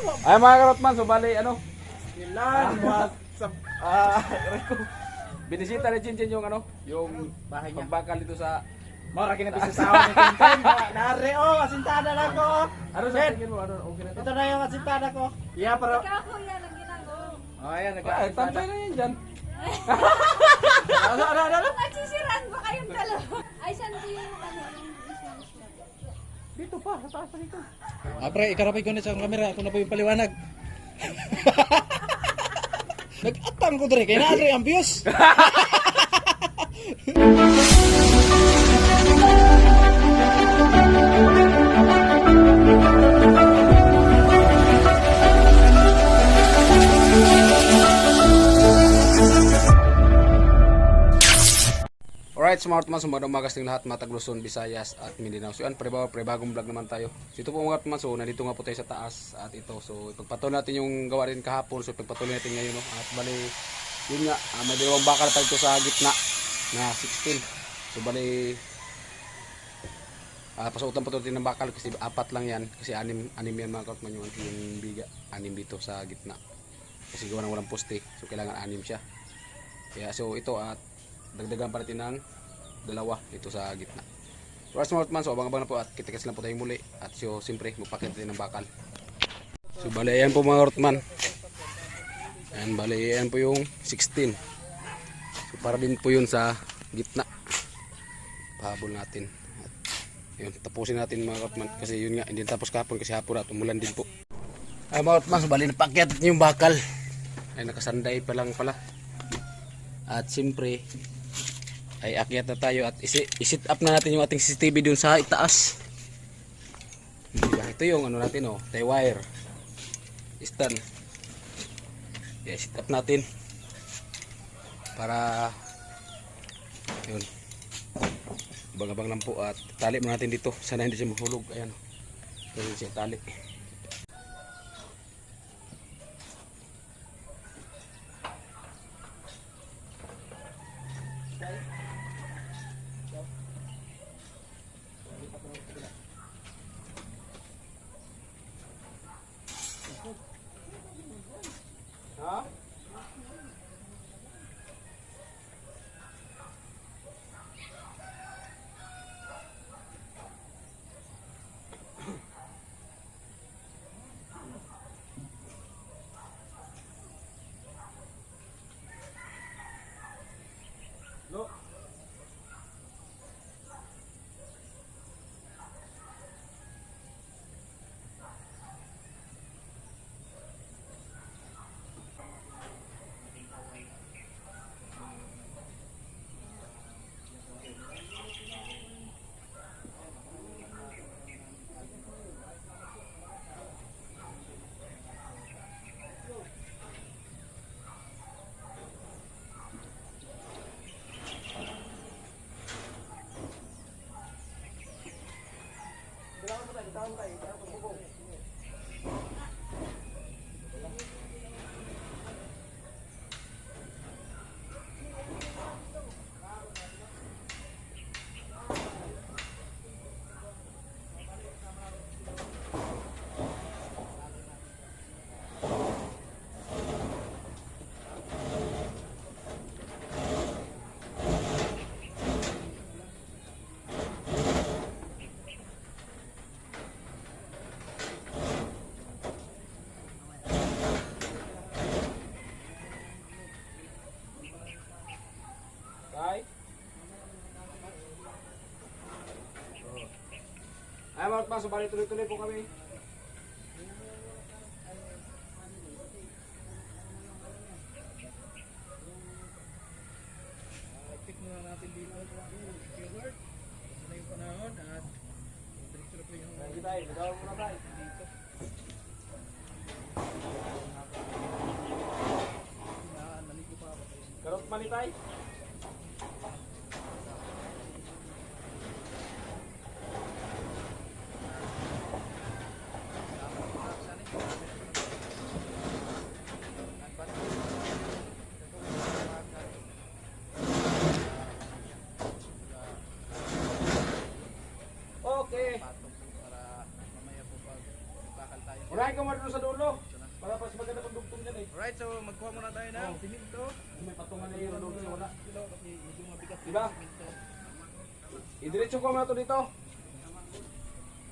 Ay mga karotman, so bali ano? Ilan? Binisita ni Chinchin yung ano? Yung Bahay niya. pagbakal dito sa... Mara kinabisasawa ni Tintin. Nare asintada na ko. Ano sa tingin mo? Ano? Okay na ito? Ito na yung asintada ko. Yeah, pero... Ikaw yan ang ginagawa. Oh, ayan, Ay, tampay na yan dyan. Ano? Nagsisiraan ba kayong dalawa? Ay, saan ko yung ano? Dito pa, sa taas pa dito. Pre, ikarapay ko na sa camera. Ako na po yung paliwanag. Nag-atang ko dre. Kaya na dre ang views. Alright, smart man, sumadong magas ng lahat, Matag, Luzon, Visayas at Mindanao. So yan, pre-bagong vlog naman tayo. So ito po mga man, so nandito nga po tayo sa taas at ito. So ipagpatuloy natin yung gawa rin kahapon, so ipagpatuloy natin ngayon. No? At bali, yun nga, may dalawang bakal tayo ito sa gitna na 16. So bali, pasuotan pa ito ng bakal kasi 4 lang yan. Kasi anim yan mga kautman yung biga, 6 dito sa gitna. Kasi gawa ng walang poste, so kailangan 6 siya. Kaya so ito at dagdagan pa natin ng 2 dito sa gitna. Right, smart man, so abang-abang na po at kita-kits lang po tayo muli. At so siyempre magpakita din ng bakal. So bali ayan po mga rotman. Ayan, bali ayan po yung 16. So para din po yun sa gitna. Pahabol natin. At yun, tapusin natin mga rotman. Kasi yun nga, hindi tapos kahapon kasi hapon at umulan din po. Ay mga rotman, so bali napakyat yung bakal. Ay nakasanday pa lang pala. At siyempre ay akyat na tayo at isit up na natin yung ating CCTV dun sa itaas. Diba? Ito yung ano natin, oh, tie wire stand. Yeah, sit up natin para yun, abang-abang lang po at tali mo natin dito, sana hindi siya mahulog. Ayan, ito siya tali. Ha? No. Ay mga pa, subali tuloy-tuloy po kami. Check muna natin dito. Keyword. Kasi na yung panahon at diretso po yung Sige tayo, gagawin muna tayo. dito. Naligo pa ako. Karot manitay. Okay. Para mamaya po pag bakal tayo. Unahin ko mo dito sa dulo. Para pas maganda pang dugtong dyan eh. Alright, so magkuha muna tayo ng siminto. May patungan na yung dulo wala. Kilo, kasi medyo mabigat yung Diba? siminto. Idiretso ko muna to dito.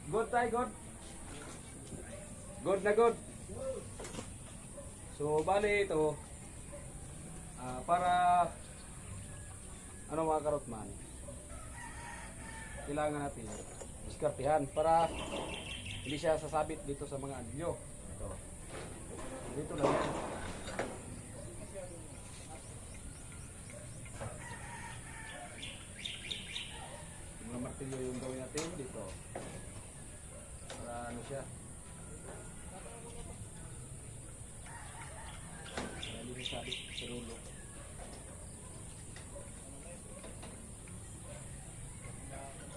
Good tayo, good. Good na good. So, bali ito. Para ano mga karotman, kailangan natin diskartehan para hindi siya sasabit dito sa mga anilyo. Ito. Dito lang yan. Yung mga martilyo yung gawin natin dito. Para ano siya. Para hindi siya sabit sa rulo.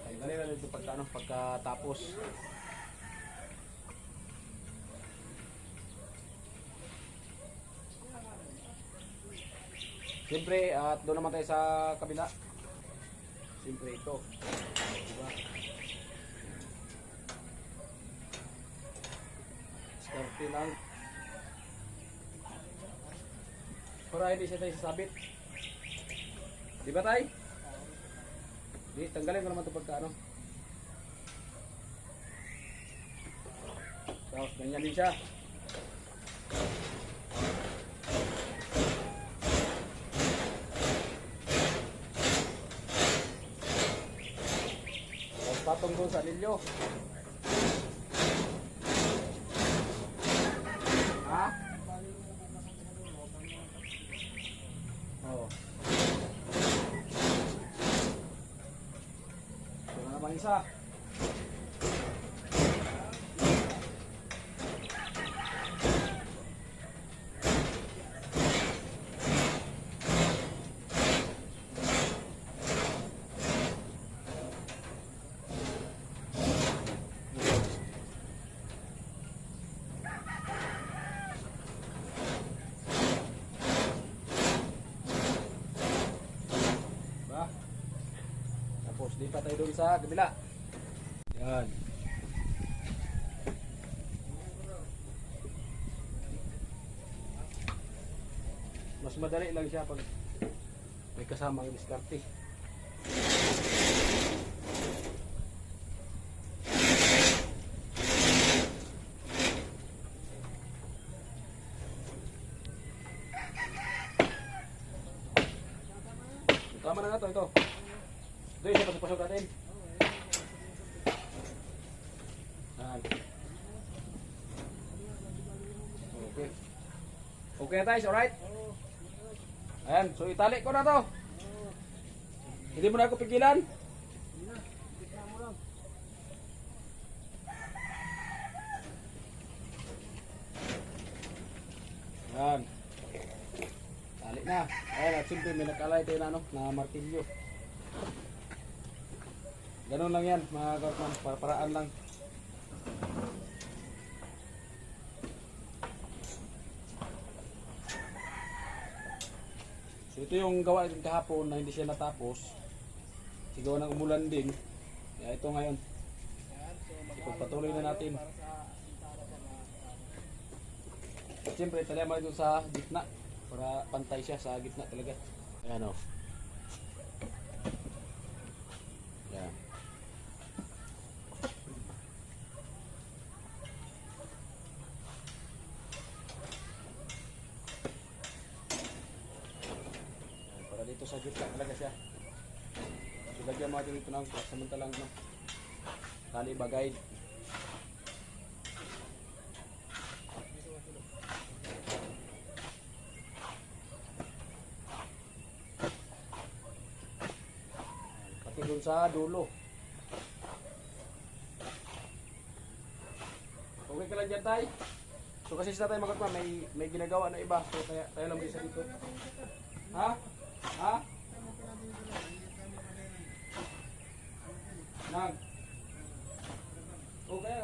Ay, dali na dito pagkatapos. Siyempre, at doon naman tayo sa kabila. Siyempre ito. Diba? Skarte lang. Para hindi siya tayo sasabit. Diba tayo? Di, tanggalin ko naman ito pagka ano. Tapos, ganyan din siya. Tapos, patong doon sa anilyo. Ha? Oo. Ito na naman isa. Ba? Tapos lipat tayo doon sa kabila. Yan. Mas madali lang siya pag may kasamang diskarte. Tama na nga to, ito. Ito yung pasok-pasok natin. Yan. Okay. Okay na tayo, alright? Ayan, so itali ko na to. Hindi mo na ako pigilan. Ayan. Tali na. Ayan, at simple may nakalay tayo na, ano, na martilyo. Ganun lang yan, mga kartman. Paraan lang. So ito yung gawa itong kahapon na hindi siya natapos. Sigaw ng umulan din. Kaya ito ngayon. Ipagpatuloy na natin. At siyempre, talya mo ito sa gitna. Para pantay siya sa gitna talaga. Ayan o. Ayan. Para dito sa gitna talaga siya. So lagyan mo dito ng samantalang no, tali bagay. Pati dun sa dulo. Okay ka lang dyan tay? So kasi sa tayo magkatma may ginagawa na iba. So kaya tayo lang isa dito. Ha? Ha? Nag. Okay.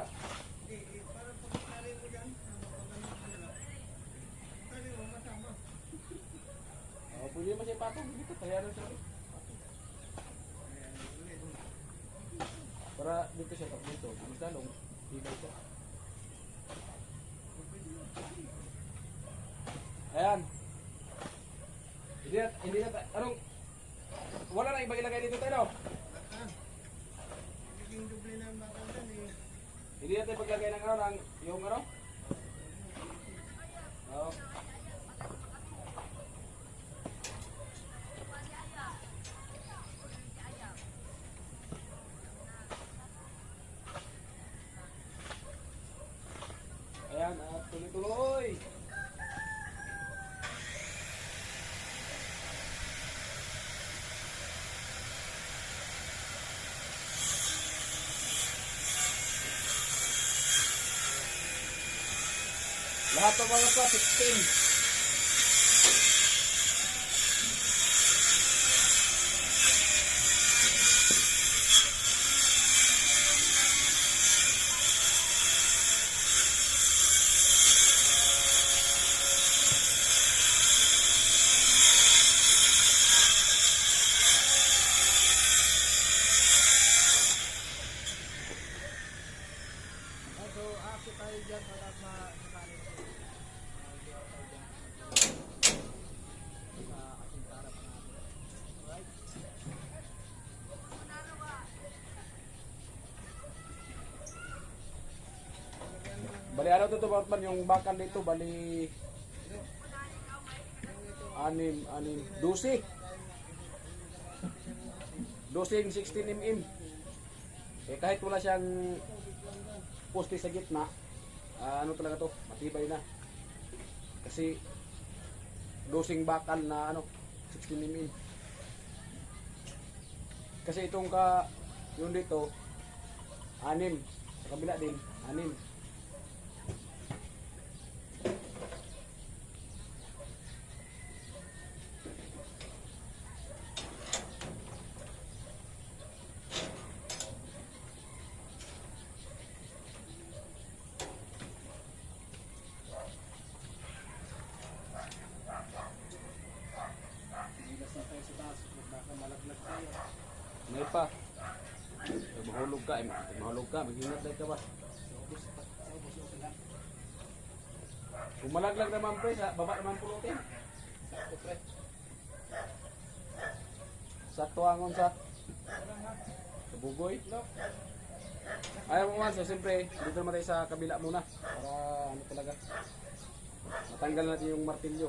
Oh, pwede mo siya patong dito. Kaya rin siya. Para dito siya pag dito. Mas lalong. Dito siya. Ayan. Hindi na, anong, wala na ibang ilagay dito tayo, no? Naging doble na ang bakal dyan eh. Hindi natin paglagay ng ano, yung ano? Oo. Ayan, at tuloy-tuloy. Lahat ng mga pa, 16. So, aakit tayo dyan para makali na tayo. Sa ating tarap natin. Alright? Bali ano to Bartman, yung bakal dito, bali anim, 12. 12 16 mm. Eh kahit wala siyang poste sa gitna, ano talaga to, matibay na. Kasi dosing bakal na ano, 16 mm. Kasi itong yung dito, 6. Sa kabila din, 6. Bilas na tayo sa taas. Baka malaglag tayo. May pa. Mahulog ka, mahulog ka, mag-ingat lang ka ba? Kung malaglag naman pre, sa baba naman pulutin. Sakto pre. Sa tuwangon sa bugoy. Ayaw mo man, so siyempre, dito naman tayo sa kabila muna. Para ano talaga, matanggal natin yung martilyo.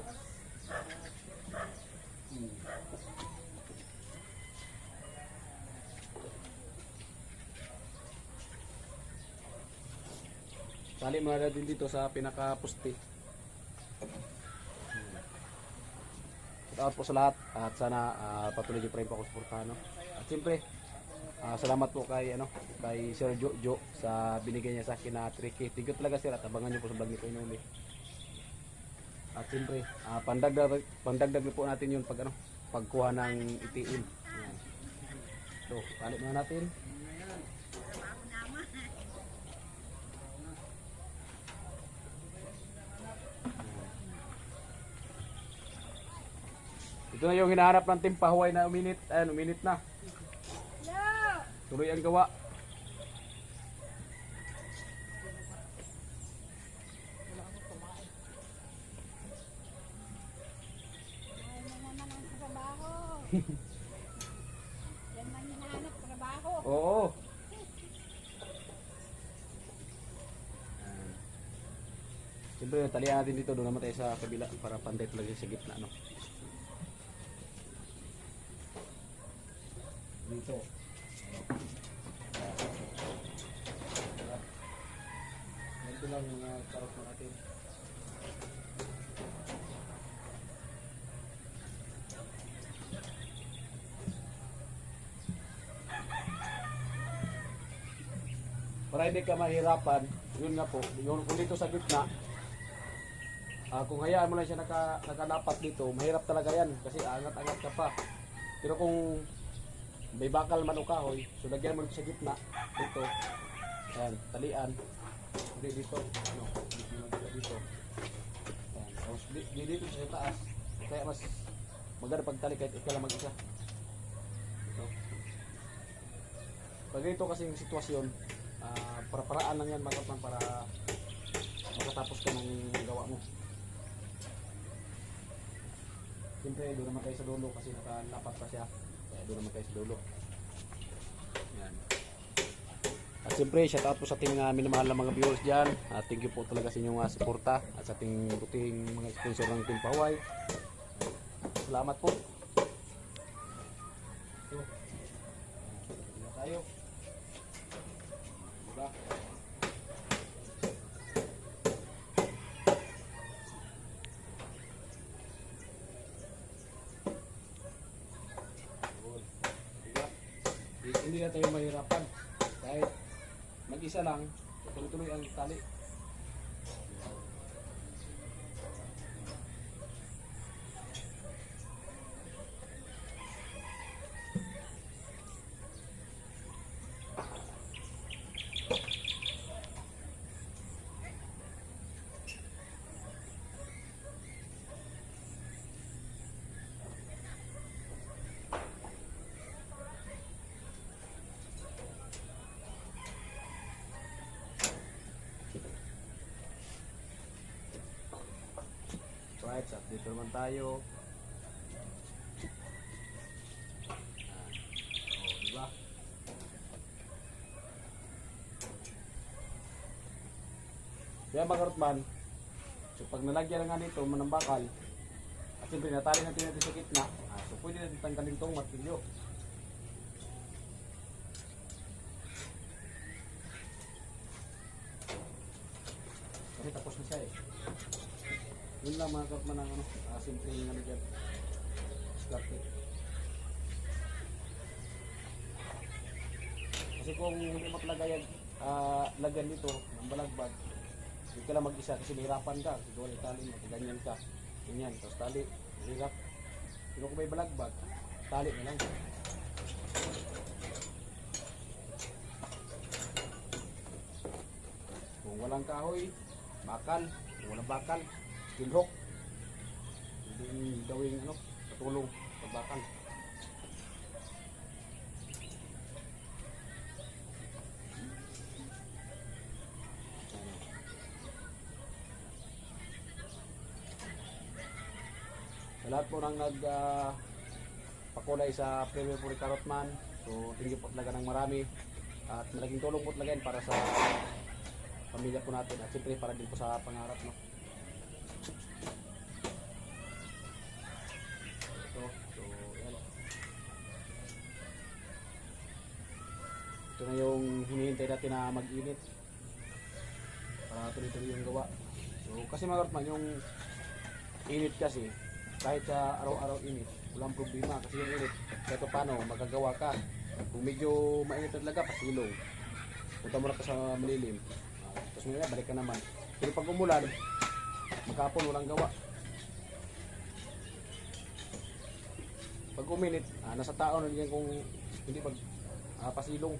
Sali mo na din dito sa pinaka-puste. Shout out po sa lahat at sana patuloy niyo pa rin po ako suportahan, no? At siyempre, salamat po kay Sir Jojo sa binigay niya sa akin na 3K. Thank you talaga sir, at abangan niyo po sa vlog nito inuli. At siyempre, pandagdag po natin yun pagkuha ng itiin. Ayan. So, sali muna natin. Ito na yung hinahanap ng timpahuay na uminit. Ayan, uminit na. Tuloy ang gawa. Ay, na naman ang trabaho. Yan man hinahanap trabaho. Oo. Siyempre, talian natin dito. Doon naman tayo sa kabila para pantay talaga sa gitna. No? Dito. Ganito lang yung karot natin. Para hindi ka mahirapan, yun nga po, yung kung dito sa gitna, kung hayaan mo lang siya nakalapat dito, mahirap talaga yan kasi angat-angat ka pa. Pero kung may bakal man o kahoy, so lagyan mo dito sa gitna, dito, ayan, talian, hindi dito, dito. Ayan, tapos dito sa taas, kaya mas maganda pagtali kahit ikaw lang mag-isa. Ito. Pag ito kasing sitwasyon, para-paraan lang yan para makatapos ka ng gawa mo. Siyempre, doon naman tayo sa dulo kasi nakalapat pa siya. Kaya doon naman tayo sa dulo. Yan. At siyempre, shout out po sa ating minamahal na mga viewers dyan. At thank you po talaga sa inyong suporta. At sa ating buting mga sponsor ng Team Paway. Salamat po. So, na tayo. Diba? Diba? Hindi na tayo mahirapan. Kahit mag-isa lang, tuloy-tuloy ang tali. Right, so dito naman tayo. Oh, diba? Kaya mga karotman, so pag nalagyan na nga nito manambakal, at siyempre natali natin sa gitna, so pwede natin tanggalin itong martilyo. Kasi tapos na siya eh. Yun lang mga karotman ang ano, simple yung ano dyan. Skarte. Kasi kung hindi mo talaga yan, lagyan dito ng balagbag, hindi ka lang mag-isa kasi mahirapan ka. Kasi wala tali mo, ganyan ka. Ganyan, tapos tali, mahirap. Pero kung may balagbag, tali na lang. Kung walang kahoy, bakal. Kung walang bakal, steel hook. Hindi gawing ano, patulong pagbakal. Sa lahat po nang pakulay sa Premier Puri Karotman, so thank you po talaga ng marami. At malaking tulong po talaga yan para sa pamilya po natin at siyempre para din po sa pangarap, no? So yan. Ito na yung hinihintay natin na mag-init para tuloy-tuloy yung gawa. So kasi mga karotman, yung init kasi kahit sa araw-araw init, walang problema kasi yung init kahit paano magagawa ka. Kung medyo mainit talaga, pasilong, punta mo na ka sa malilim, tapos may balik ka naman. Pero pag umulan, maghapon walang gawa. Pag uminit, nasa tao na yan kung hindi pag pasilong.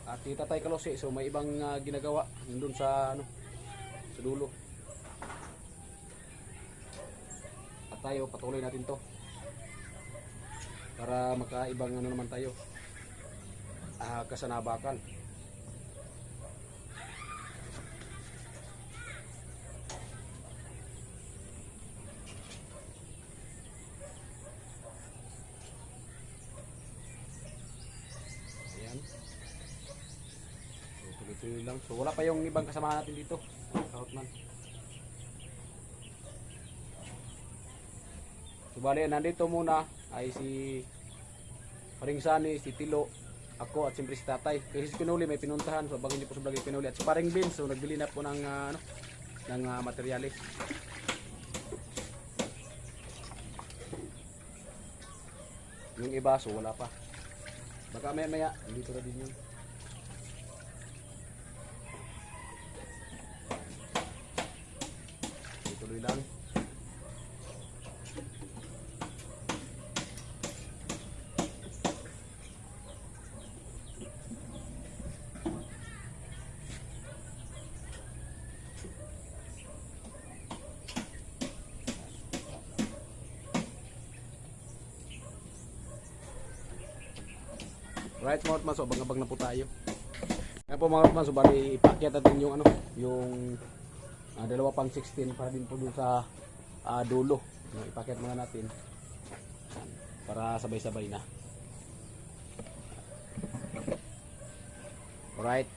At si Tatay Kalosi, so may ibang ginagawa nandun sa ano, sa dulo. At tayo patuloy natin to para makaibang ano naman tayo, kasanabakan. Ayan. So tuloy-tuloy lang. So wala pa yung ibang kasama natin dito, Karotman. So bali, nandito muna ay si Paring Sani, si Tilo, ako at siyempre si Tatay. Kasi si Pinuli may pinuntahan, so abangin niyo po sa vlog ni Pinuli. At si Paring Bin, so nagbili na po ng materyales. Yung iba, so wala pa. Baka maya dito na din yun. Tuloy lang. Right mga Karotman, so abang-abang na po tayo. Kaya po mga Karotman, so bali ipakyat natin yung ano, yung Dalawa pang 16 para din po dun sa dulo. Ipakit muna natin para sabay-sabay na. Alright.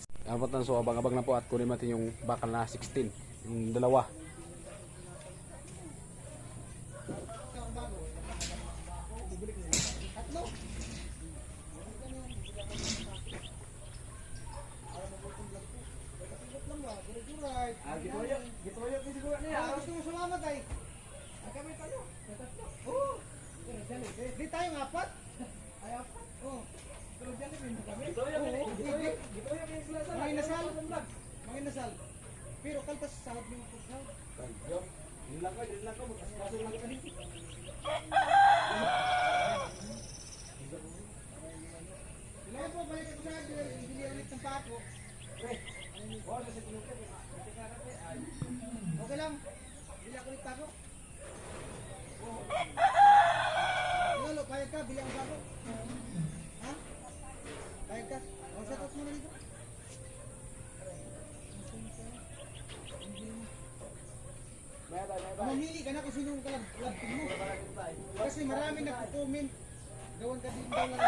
So abang-abang na po at kunin natin yung bakal na 16. Yung dalawa. Gitoyok ni siguro niya. Gusto mo sumama tayo? Kami tayo. Oo. Di tayo apat? Ay apat? Oo. Pero dyan din kami. Gitoyok ni sila sa. Manginasal. Manginasal. Pero kaltas sa sahod ng sahod. Yun lang ko. Magkaso lang ka dito. Kailangan po balik ako sa akin. Hindi ulit ng pako. Okay lang. Bili ako ulit pako. Lalo, payag ka. Bili ako pako. Ha? Payag ka. O, set out muna dito. Mamili ka na kung sino yung kalabtin mo. Kasi marami nagko-comment. Gawan ka din daw lang.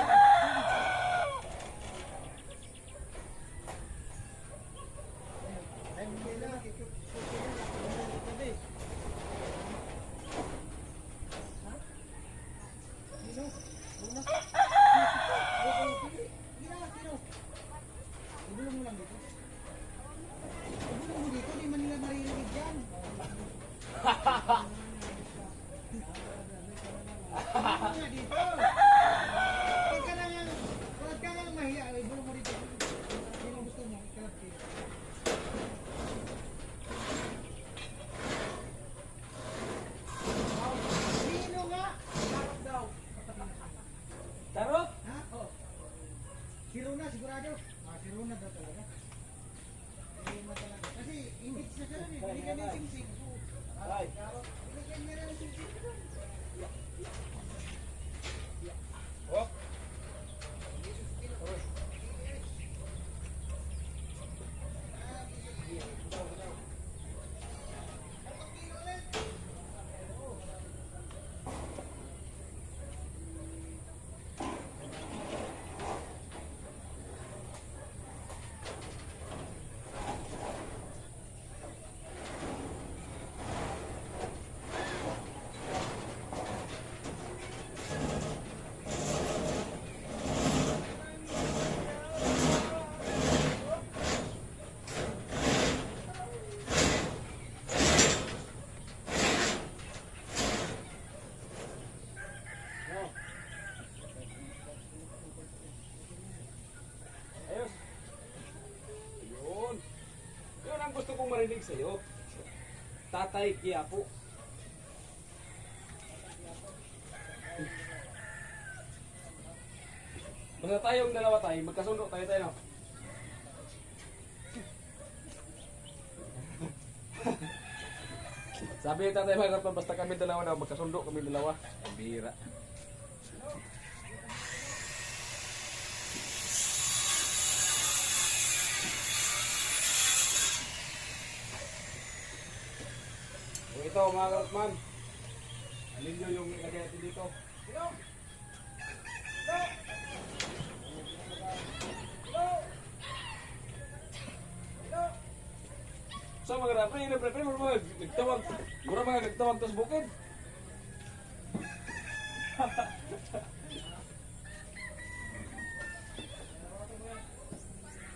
Siruna sigurado. Siruna daw talaga. Siruna talaga. Kasi ingit na siya rin. Binigyan niya yung sing-sing. Binigyan niya rin yung sing-sing. Oh. Gusto kong marinig sa'yo. Tatay Quiapo. Basta tayong dalawa tayo, magkasundo tayo no? Sabi yung tatay Margarita, basta kami dalawa na, magkasundo kami dalawa. Ay, bira. Ito mga karotman, alin nyo yung ilagay natin dito. So mga karotman, pre, mga nagtawag, mura mga nagtawag tas bukid.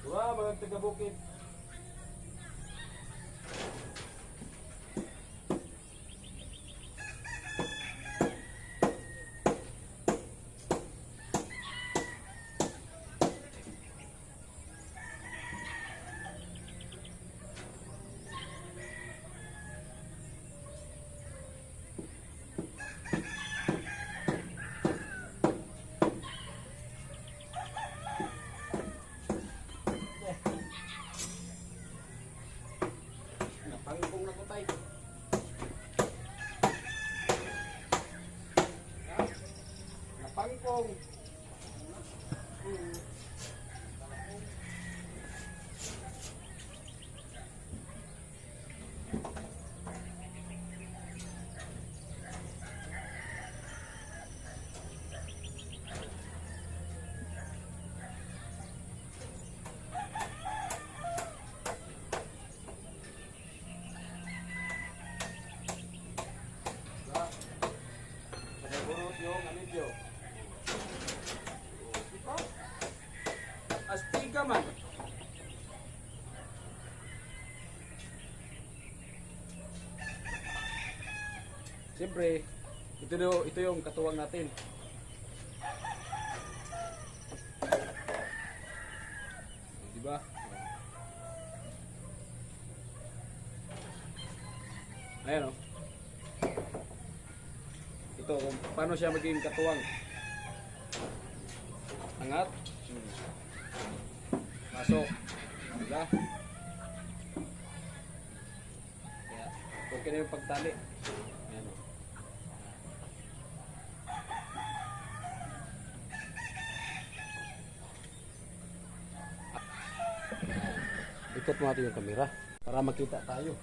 Mura mga taga bukid. Siyempre, ito yung katuwang natin. Di ba? Ayan o. Ito, kung paano siya maging katuwang. Angat. Pasok. Diba? Kaya, okay na yung pagtali. Ayan o. Ikot mo natin yung kamera para makita tayo.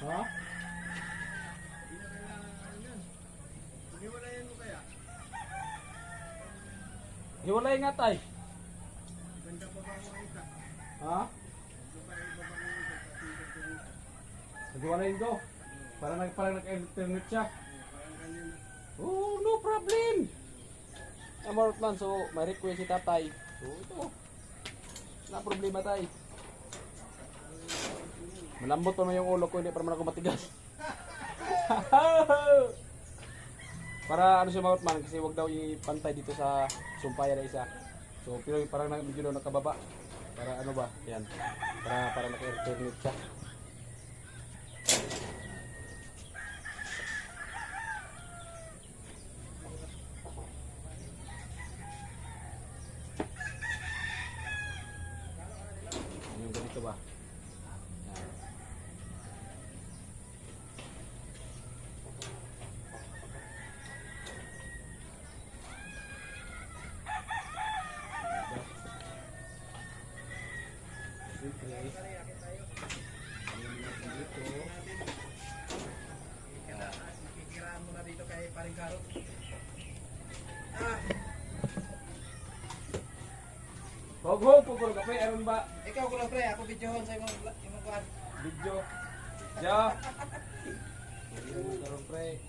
Ha? Hiwalayan mo kaya? Hiwalay nga tay. Ganda pa ba ang isa? Ha? Naghiwalayin ko. Parang nag-internet siya. Oh, no problem. Amorot man, so may request si tatay. So ito. Na problema tay. Malambot pa man yung ulo ko, hindi para man ako matigas. Para ano siya mga man, kasi wag daw ipantay dito sa sumpaya na isa. So pero parang medyo daw nakababa. Para ano ba? Yan. Para naka-internet siya. Yung ganito ba? Yan. Kikiraan mo na dito kay Paring Karot. Hog, pugol kape, aron ba? Ikaw ko lang pre, ako videohon sa imong kuan. Video. Ja. Karon pre.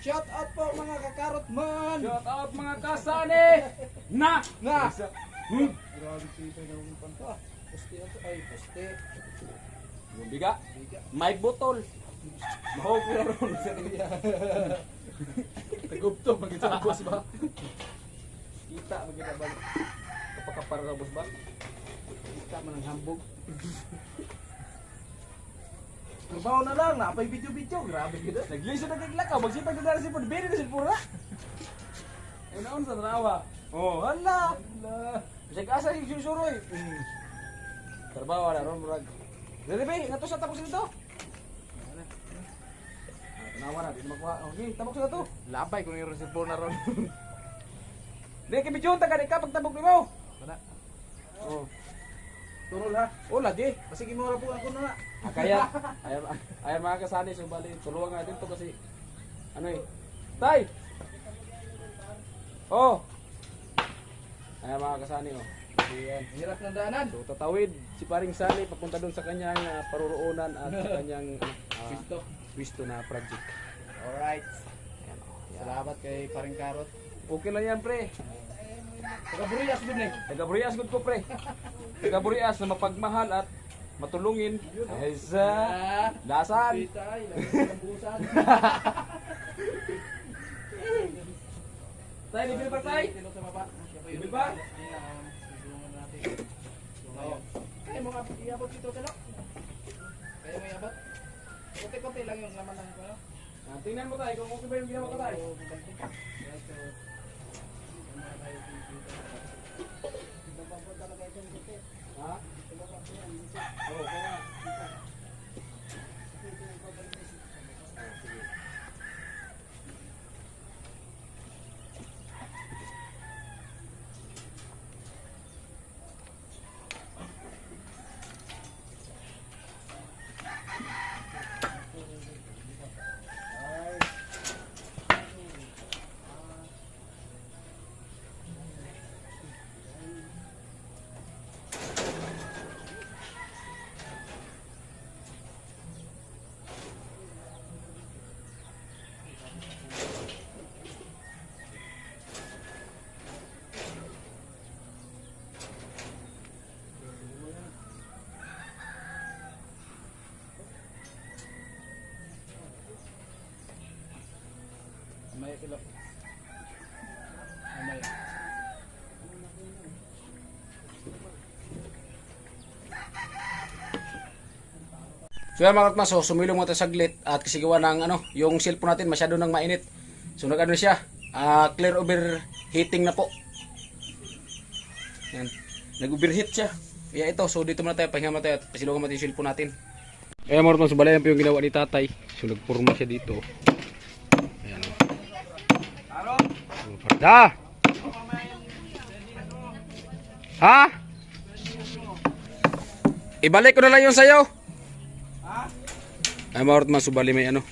Shout out po mga kakarot man. Shout out mga kasane. Na. Grabe sito na yung panta. Poste ako ay poste. Yung biga. May botol. Mahog ko na ron sa niya. Tagupto magita ang boss ba? Kita magita ba? Kapakapar na boss ba? Kita man ang hambog. Trabaho na lang, napay video-video. Grabe gid. Nagliso na kaglakaw, magsipag na si Pud. Biri na si Pura. Una-una sa trawa. Oh, hala. Kasi asa yung susuroy. Trabaho na ron murag. Dili nga to sa tapos nito. Tanawa na, di magkuha. Okay, tabok sa to. Labay kung yung reservoir na ron. Di kami jud ta ka pag tabok nimo. Wala. Oh. Turol ha. Oh, lagi. Pasige mo ra po ako na. Kaya ayan mga kasani so bali tulungan natin to kasi ano eh. Tay. Oh. Ayan mga kasani oh. Ayan. Hirap ng daanan. So tatawid si Paring Sani papunta doon sa kanyang paruroonan at sa kanyang Gusto. wisto na project. Alright. Ayan, oh, ayan. Salamat kay Paring Karot. Okay lang yan pre. Taga Buriyas din eh. Taga-Burias good po pre. Taga-Burias na mapagmahal at matulungin. Ay sa dasan. Pitay, lagi ng busan. Tay, libre ba tay? Tino sa baba. Libre ba? Tulungan natin. Oo. Kaya mo nga iabot dito sa no? Kaya mo iabot? Kunti-kunti lang yung laman ng ano. Tingnan mo tayo kung okay ba yung ginawa ko tayo. Ha? Oo, kaya nga. So yan mga katmas, so sumilong mo tayo saglit at kasi gawa ng ano, yung cellphone natin masyado nang mainit. So nag-ano siya, clear overheating na po. Yan, nag-overheat siya. Kaya ito, so dito muna tayo, pahinga muna tayo at pasilungan natin yung cellphone natin. Kaya mga katmas, balay yan po yung ginawa ni tatay. So nagpurma siya dito. Ayan o. So, parda! Ha? Ibalik ko na lang yung sayo. Ay maurot man subali may ano.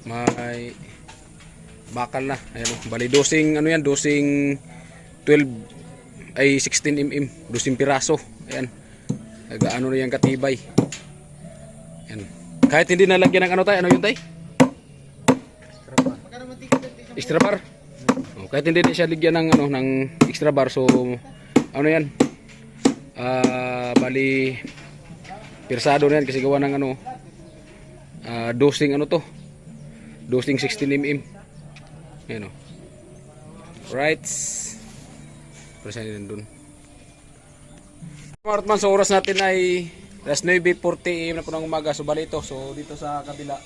May bakal na. Ayan o. Bali dosing ano yan, dosing 12 ay 16 mm, dosing piraso. Ayan. Nagaano na yan katibay. Ayan. Kahit hindi nalagyan ng ano tayo, ano yun tayo? Extra bar. Oh, kahit hindi na siya ligyan ng ano ng extra bar, so ano yan? Bali pirsado na yan kasi gawa ng ano dosing ano to, dosing 16 mm. Ayan o. Right. Persa yun dun. Martman, so oras natin ay alas 9:40 AM na po ng umaga. So bali ito, so dito sa kabila,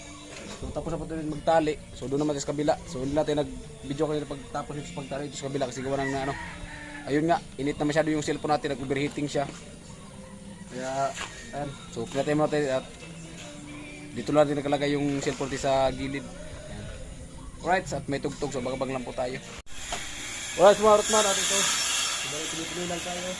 so tapos na po tayo magtali. So doon naman sa kabila, so hindi natin nag-video kanina pagtapos dito sa pagtali dito sa kabila kasi gawa ng ano, ayun nga, init na masyado yung cellphone natin, nag-overheating siya. Kaya, ayan. So, pinatay mo natin at dito lang din nakalagay yung cellphone sa gilid. Ayan. Alright, at may tugtog, so bagabag lang po tayo. Alright, mga Rotman, at ito. Tuloy lang tayo.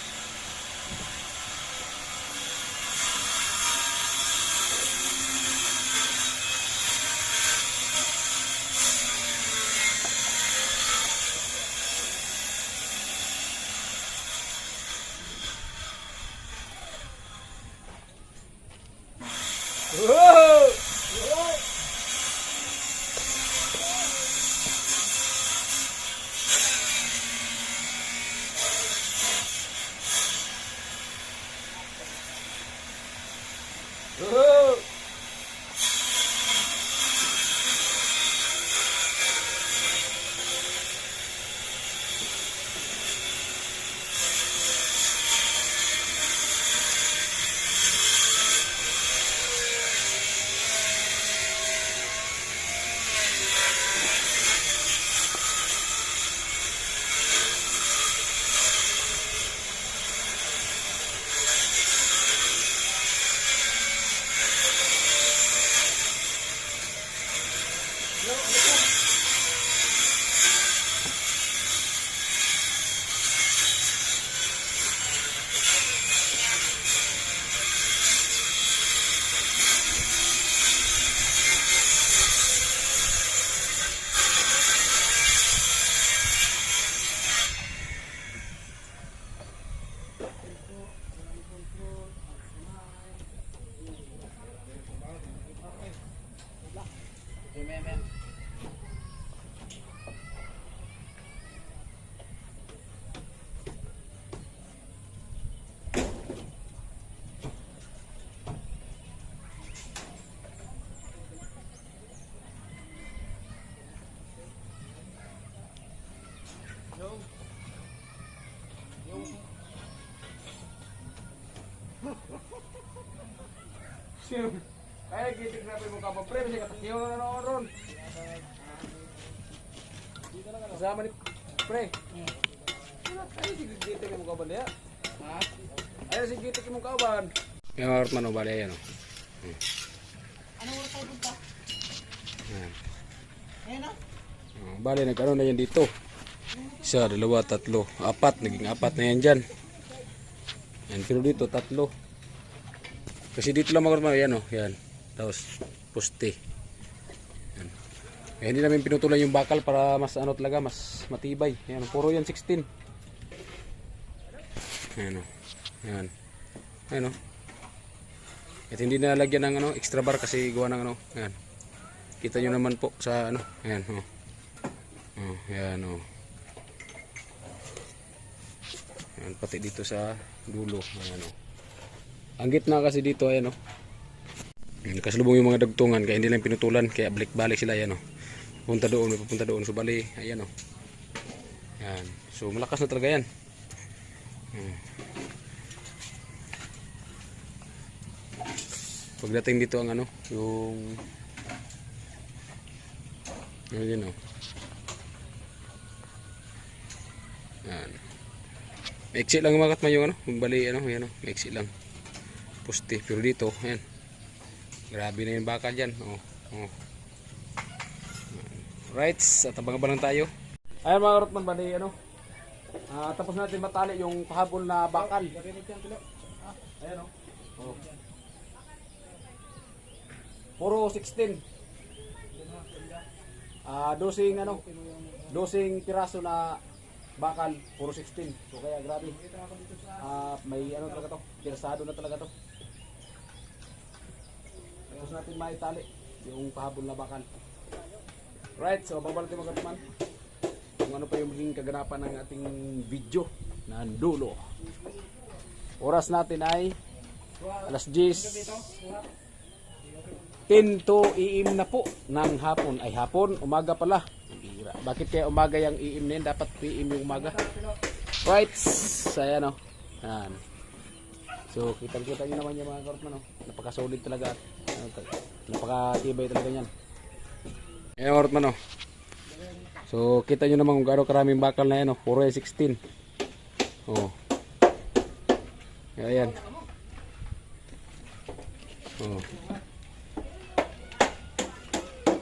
Ay, gitik na mo ka pa pre, kasi katakyaw na naroon. Kasama ni pre. Ay, gitik mo ka ba niya? Ha? Ay, gitik mo ka ba? Yung harap man o, bali ayan o. Ano oras tayo punta? Ayan o? Bali, nagkaroon na yan dito. Isa, dalawa, tatlo, apat. Naging apat na yan dyan. Yan, pero dito, tatlo. Kasi dito lang mga yan o, yan. Tapos, poste. Yan. Kaya hindi namin pinutulan yung bakal para mas ano talaga, mas matibay. Yan, puro yan 16. Yan o. Yan. Yan o. At hindi nalagyan ng ano, extra bar kasi gawa ng ano. Yan. Kita nyo naman po sa ano. Yan o. Yan o. Yan, pati dito sa dulo. Ayan o. Ang gitna kasi dito, ayan o. Nakasalubong yung mga dagtungan kaya hindi lang pinutulan, kaya balik-balik sila, ayan o. papunta doon, may papunta doon. So bali, ayan oh. Yan. So malakas na talaga yan. Pagdating dito ang ano, yung yun oh. Yan. Maiksi lang mga katman yung ano, bali ano, yan oh, maiksi lang. Puste, pero dito, ayan. Grabe na yung bakal dyan. Oh. Right, at abang-abang lang tayo. Ayan mga karotman, bali ano. Tapos natin matali yung pahabol na bakal. Ayan oh. Puro 16. Dosing piraso na bakal, puro 16. So kaya grabe. May ano talaga to, pirsado na talaga to. Tapos natin maitali yung pahabol na bakal. Right, so babalik natin mga kapiman. Kung ano pa yung maging kaganapan ng ating video na dulo. Oras natin ay alas 10 to iim na po ng hapon. Ay hapon, umaga pala. Bakit kaya umaga yung iim na yun? Dapat iim yung umaga. Right, ayan o. Yan. So kitang-kita nyo naman yung mga karotman o. Napaka-solid talaga. Napaka-tibay talaga yan. Ayan mga karotman o. So kita nyo naman kung gaano karaming bakal na yan o. Puro 16. O. Ayan. O.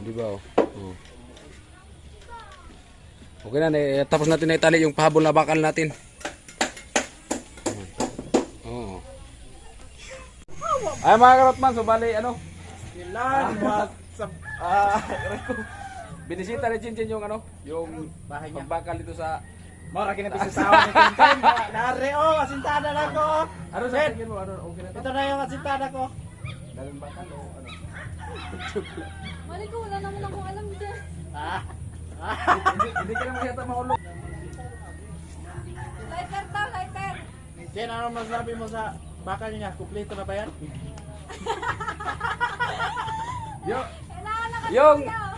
Diba oh. Okay na, tapos natin na itali yung pahabol na bakal natin. Ay mga karotman, so bali ano? Binisita ni Chinchin yung ano, yung bahay niya. Bakal dito sa Mora kinapis sa sawa ni Tintin. Nare asintada na ko. ano sa tingin mo? Ano okay na to? Ito na yung asintada ko. Dalang bakal o ano? Mali ko, wala naman akong alam dyan. Hindi ka naman yata mahulog. Lighter daw, lighter. Jen, ano masasabi mo sa bakal niya? Kumpleto na ba yan? Kailangan na kasi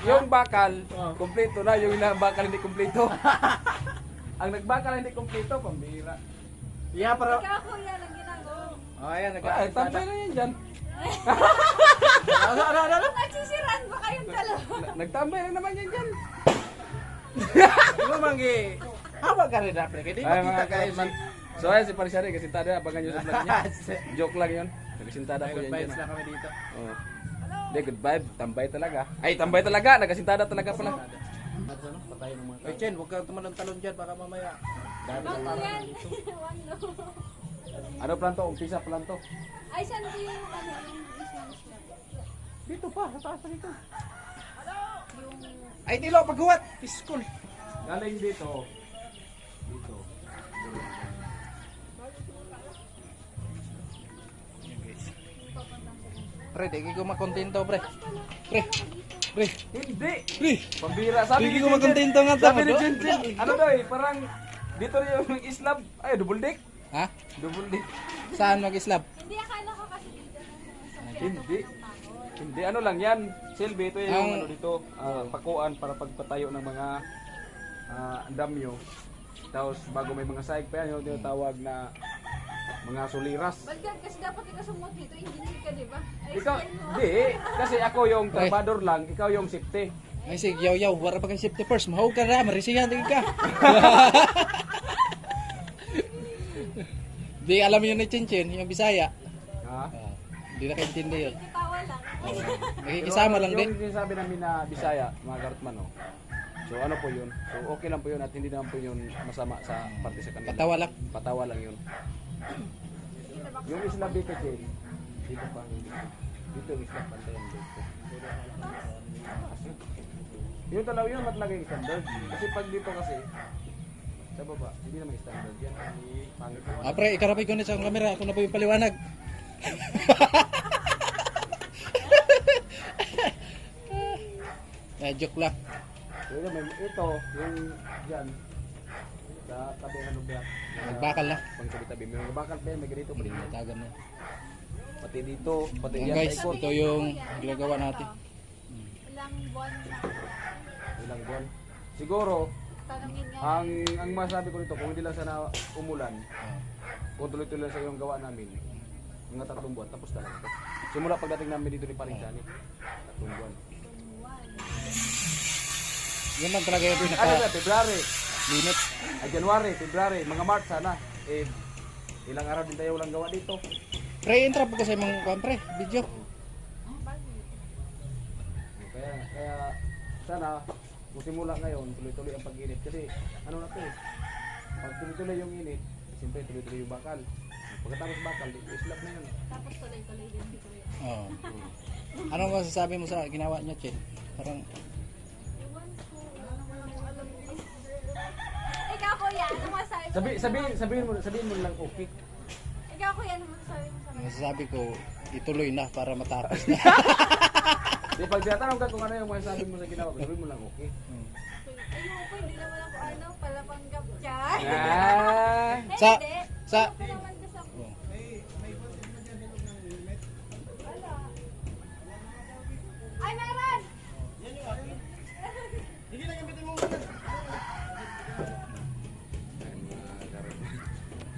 Yung bakal, kumpleto na. Yung bakal hindi kumpleto. Ang nagbakal hindi kumpleto, pambira. Yeah, pero... ikaw kuya lang ginagawa. Oh, ayan, Ay, tambay na yan dyan. Nagsisiraan ba kayong dalawa? Nagtambay na naman yan dyan. Ano manggi? Haba ka rin dapat. Hindi Ay, makita mga kayo kaisman. So ayan si Parisari, kasintada, abangan nyo sa vlog niya. Joke lang yun. Nagkasintada po yan Vibes dyan. lang kami dito. Oh. Hindi, good vibe. Tambay talaga. Ay, tambay talaga. Nagkasintada talaga pala. Patay ng mga Hey Chen, huwag ka tumalon talon dyan baka mamaya. dami Bang ng yan. Wano. Ano planto? Umpisa planto. Ay, saan ko yung ano, yung isang Dito pa, sa taas pa dito. Ay, tilo, paghuwat! Piskol! Galing dito. Dito. Pre, di ko makontento, pre. Pre. Hindi. Pre. Pambira. Sabi Hindi ni ko Jinjin. makontento nga Sabi ni tama, Jinjin. Ano daw eh, parang dito rin yung Islam. Ay, double deck. Ha? Double deck. Saan mag-islab? Hindi, akala ko kasi dito na Hindi. Hindi, ano lang yan. Silbi, ito yung Ang- ano dito, pakuan para pagpatayo ng mga damyo. Tapos bago may mga saig pa yan, yung tinatawag na mga suliras. Balgan, kasi dapat ikaw sumot dito, engineer ka, di ba? Ay, Ikaw, explain mo. di, kasi ako yung trabador lang, ikaw yung safety. Ay, sige, yaw, wala pa kang safety first. Mahawag ka na, marisihan, tingin ka. Di alam yun ni Chinchin, yung Bisaya. Ha? Di na kaintindi yun. Tawa lang. Nakikisama lang din. Yung sinasabi namin na Bisaya, mga Gartman, oh. So ano po yun? So okay lang po yun at hindi naman po yun masama sa parte sa kanila. Patawa lang. Patawa lang yun. Yung Islam dito, Jen. Dito pa. Dito yung Islam pantayan dito. Yun talaga yun matlagay yung standard. Kasi pag dito kasi, sa baba, hindi naman standard yan. Hindi pangit naman. Ah, pre, ikarapay ko na sa camera. Ako na po yung paliwanag. Joke lang. So yun, ito, yung dyan, sa tabi ng black. Nagbakal na. Pang tabi-tabi. May mga bakal pa yan, may ganito pa rin. Tagan na. Pati dito, pati Ayan, yan guys, sa ikot. ito yung ginagawa natin. Ilang buwan na. ilang buwan. Siguro, Tanungin nga. ang masabi ko nito, kung hindi lang sana umulan, kung tuloy-tuloy lang sa yung gawa namin, mga 3 buwan, tapos talaga ito. Simula pagdating namin dito ni Paring Johnny, 3 buwan. Yan lang talaga yung Ano pinaka na, February, limit. January, February, mga March sana. Eh, ilang araw din tayo walang gawa dito. Pre, intra po kasi mong kuwan, pre, video. Kaya sana, kung simula ngayon, tuloy-tuloy ang pag-init. Kasi, ano na to eh, pag tuloy-tuloy yung init, siyempre tuloy-tuloy yung bakal. Pagkatapos bakal, islap na yun. Tapos tuloy-tuloy din dito yan. Oo. Anong masasabi mo sa ginawa niya, Chen? Parang, Iwan ko. Wala naman akong alam. Ikaw kuya, ano masasabi mo? Sabihin mo lang okay. Ikaw kuya, ano masasabi mo sa kanya? masasabi ko, ituloy na para matapos na. Di pag tinatanong ka kung ano yung masasabi mo sa ginawa, sabihin mo lang okay. Ayun po, hindi naman ako ano, palapanggap siya. Ah, Eh, Sa- hindi. sa- Ako naman kasi ako. Wala. Ay, meron!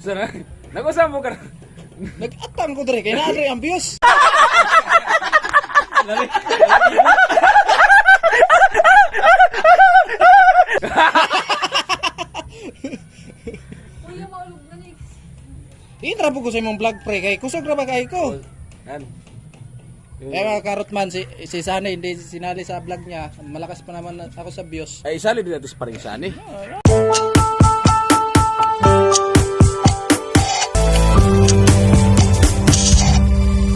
sana, nag-usap mo ka na. Nag-atang ko dre, kaya na ang views. Kuya, maulog na next. Intra po ko sa imong vlog, pre, kay kusog na ba kayo ko? Yan. Kaya mga karotman, si Sana hindi sinali sa vlog niya. Malakas pa naman ako sa views. Ay, isali din natin sa paring sani. Ah,